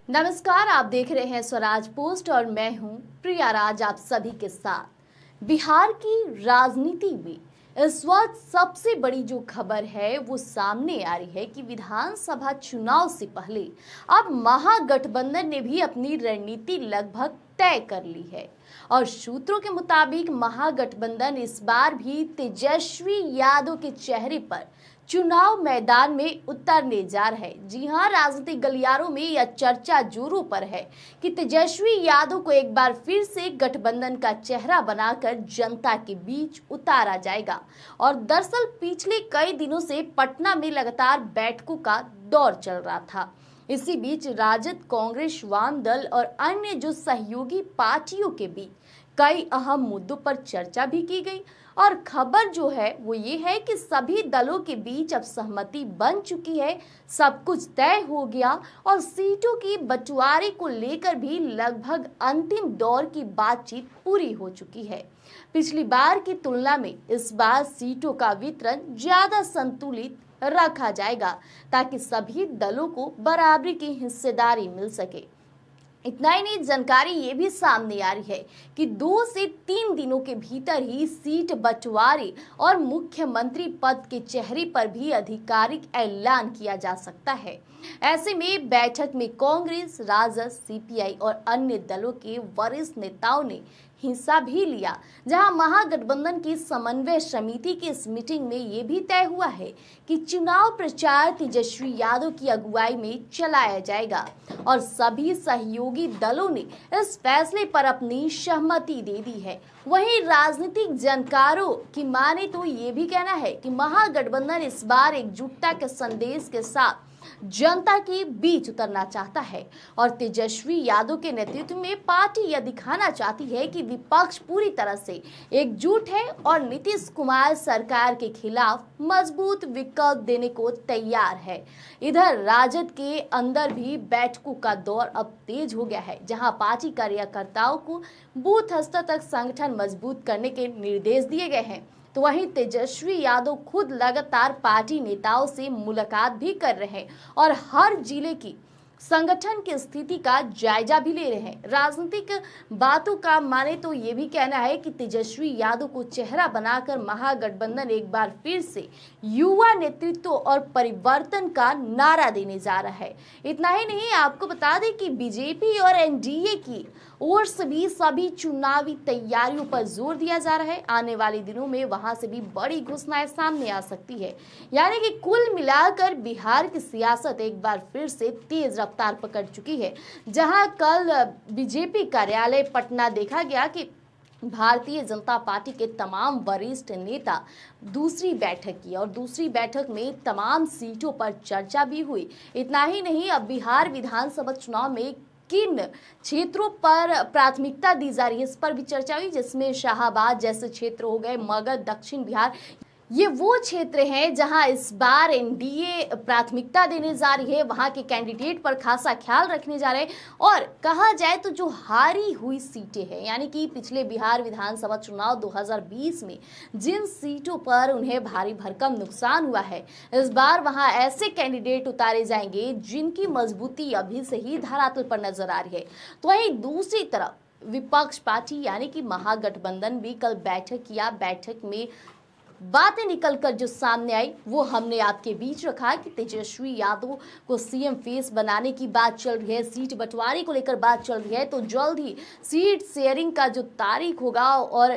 नमस्कार, आप देख रहे हैं स्वराज पोस्ट और मैं हूं प्रिया राज आप सभी के साथ। बिहार की राजनीति में इस वक्त सबसे बड़ी जो खबर है वो सामने आ रही है कि विधानसभा चुनाव से पहले अब महागठबंधन ने भी अपनी रणनीति लगभग तय कर ली है और सूत्रों के मुताबिक महागठबंधन इस बार भी तेजस्वी यादव के चेहरे पर चुनाव मैदान में उतरने जा रहा है। जी हां, राजनीतिक गलियारों में यह चर्चा जोरों पर है कि तेजस्वी यादव को एक बार फिर से गठबंधन का चेहरा बनाकर जनता के बीच उतारा जाएगा। और दरअसल पिछले कई दिनों से पटना में लगातार बैठकों का दौर चल रहा था। इसी बीच राजद, कांग्रेस, वाम दल और अन्य जो सहयोगी पार्टियों के बीच कई अहम मुद्दों पर चर्चा भी की गई और खबर जो है वो ये है कि सभी दलों के बीच अब सहमति बन चुकी है, सब कुछ तय हो गया और सीटों की बंटवारे को लेकर भी लगभग अंतिम दौर की बातचीत पूरी हो चुकी है। पिछली बार की तुलना में इस बार सीटों का वितरण ज्यादा संतुलित रखा जाएगा ताकि सभी दलों को बराबरी की हिस्सेदारी मिल सके। इतना ही नहीं, जानकारी ये भी सामने आ रही है कि 2 से 3 दिनों के भीतर ही सीट बंटवारे और मुख्यमंत्री पद के चेहरे पर भी आधिकारिक ऐलान किया जा सकता है। ऐसे में बैठक में कांग्रेस, राजद, सीपीआई और अन्य दलों के वरिष्ठ नेताओं ने हिस्सा भी लिया, जहां महागठबंधन की समन्वय समिति की इस मीटिंग में ये भी तय हुआ है कि चुनाव प्रचार तेजस्वी यादव की अगुवाई में चलाया जाएगा और सभी सहयोगी दलों ने इस फैसले पर अपनी सहमति दे दी है। वहीं राजनीतिक जानकारों की माने तो ये भी कहना है कि महागठबंधन इस बार एकजुटता के संदेश के साथ जनता के बीच उतरना चाहता है और तेजस्वी यादव के नेतृत्व में पार्टी यह दिखाना चाहती है कि विपक्ष पूरी तरह से एकजुट है और नीतीश कुमार सरकार के खिलाफ मजबूत विकल्प देने को तैयार है। इधर राजद के अंदर भी बैठकों का दौर अब तेज हो गया है, जहां पार्टी कार्यकर्ताओं को बूथ स्तर तक संगठन मजबूत करने के निर्देश दिए गए हैं। तो वहीं तेजस्वी यादव खुद लगातार पार्टी नेताओं से मुलाकात भी कर रहे हैं और हर जिले की संगठन की स्थिति का जायजा भी ले रहे हैं। राजनीतिक बातों का माने तो ये भी कहना है कि तेजस्वी यादव को चेहरा बनाकर महागठबंधन एक बार फिर से युवा नेतृत्व और परिवर्तन का नारा देने जा रहा है। इतना ही नहीं, आपको बता दें कि बीजेपी और एनडीए की ओर से भी सभी चुनावी तैयारियों पर जोर दिया जा रहा है। आने वाले दिनों में वहां से भी बड़ी घोषणाएं सामने आ सकती है। यानी कि कुल मिलाकर बिहार की सियासत एक बार फिर से तेज रफ्तार पकड़ चुकी है, जहां कल बीजेपी कार्यालय पटना देखा गया कि भारतीय जनता पार्टी के तमाम वरिष्ठ नेता दूसरी बैठक की और दूसरी बैठक में तमाम सीटों पर चर्चा भी हुई। इतना ही नहीं, अब बिहार विधानसभा चुनाव में किन क्षेत्रों पर प्राथमिकता दी जा रही है इस पर भी चर्चा हुई, जिसमें शाहाबाद जैसे क्षेत्र हो गए, मगध, दक्षिण बिहार, ये वो क्षेत्र हैं जहां इस बार एनडीए प्राथमिकता देने जा रही है, वहां के कैंडिडेट पर खासा ख्याल रखने जा रहे हैं। और कहा जाए तो जो हारी हुई सीटें हैं, यानी कि पिछले बिहार विधानसभा चुनाव 2020 में जिन सीटों पर उन्हें भारी भरकम नुकसान हुआ है, इस बार वहां ऐसे कैंडिडेट उतारे जाएंगे जिनकी मजबूती अभी से ही धरातल पर नजर आ रही है। तो वहीं दूसरी तरफ विपक्ष पार्टी यानी कि महागठबंधन भी कल बैठक किया। बैठक में बातें निकलकर जो सामने आई वो हमने आपके बीच रखा कि तेजस्वी यादव को सीएम फेस बनाने की बात चल रही है, सीट बंटवारे को लेकर बात चल रही है, तो जल्द ही सीट शेयरिंग का जो तारीख होगा और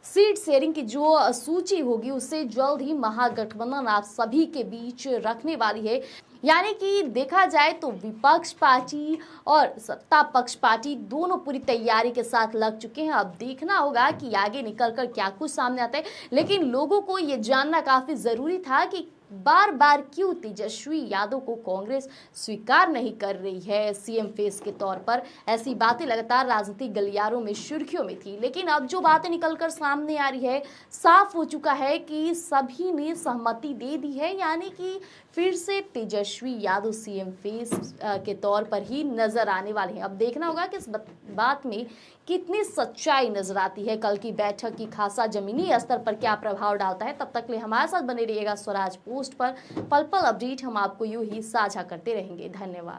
सीट शेयरिंग की जो सूची होगी उससे जल्द ही महागठबंधन आप सभी के बीच रखने वाली है। यानी कि देखा जाए तो विपक्ष पार्टी और सत्ता पक्ष पार्टी दोनों पूरी तैयारी के साथ लग चुके हैं। अब देखना होगा कि आगे निकलकर क्या कुछ सामने आता है, लेकिन लोगों को ये जानना काफी जरूरी था कि बार बार क्यों तेजस्वी यादव को कांग्रेस स्वीकार नहीं कर रही है सीएम फेस के तौर पर। ऐसी बातें लगातार राजनीतिक गलियारों में सुर्खियों में थी, लेकिन अब जो बातें निकलकर सामने आ रही है, साफ हो चुका है कि सभी ने सहमति दे दी है, यानी कि फिर से तेजस्वी यादव सीएम फेस के तौर पर ही नजर आने वाले हैं। अब देखना होगा कि इस बात में कितनी सच्चाई नजर आती है। कल की बैठक की खासा जमीनी स्तर पर क्या प्रभाव डालता है। तब तक के लिए हमारे साथ बने रहिएगा स्वराज पोस्ट पर। पल पल अपडेट हम आपको यूं ही साझा करते रहेंगे। धन्यवाद।